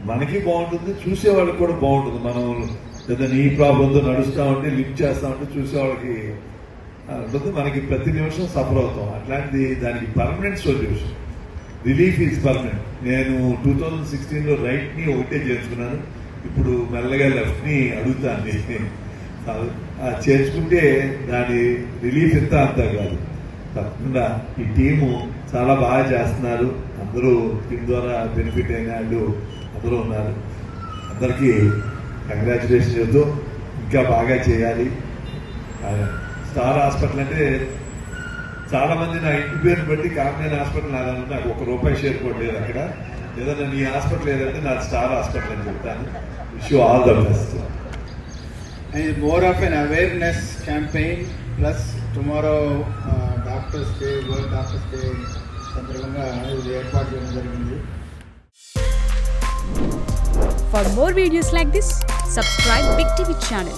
మనకి బాగుంటుంది, చూసేవాళ్ళకి కూడా బాగుంటుంది. మనం లేదా నీ ప్రాబ్లంతో నడుస్తూ ఉంటే లిఫ్ట్ చేస్తా ఉంటే చూసేవాళ్ళకి ఉంటుంది. మనకి ప్రతి నిమిషం సఫర్ అవుతాం. అట్లాంటిది దానికి permanent solution, relief is permanent. నేను 2016లో రైట్ని ఒకటే చేర్చుకున్నాను, ఇప్పుడు మెల్లగా లెఫ్ట్ని అడుగుతాను. చేర్చుకుంటే దాని రిలీఫ్ ఎంత అంతా కాదు. తప్పకుండా ఈ టీము చాలా బాగా చేస్తున్నారు. అందరూ టీం ద్వారా బెనిఫిట్ అయిన వాళ్ళు అందరూ ఉన్నారు. అందరికీ కంగ్రాచులేషన్ చెబుతూ ఇంకా బాగా చేయాలి. స్టార్ హాస్పిటల్ అంటే చాలా మంది నా ఇంటి పేరు బట్టి కామినేని హాస్పిటల్ నాదంటే నాకు ₹1 షేర్ కూడా లేదు అక్కడ. ఏదన్నా నీ హాస్పిటల్ ఏదంటే నా స్టార్ హాస్పిటల్ అని చెప్తాను. Wish you all the best. And more of an awareness campaign, plus tomorrow Doctors Day, World Doctors Day సందర్భంగా ఇది ఏర్పాటు చేయడం జరిగింది. For more videos like this, subscribe Big TV channel.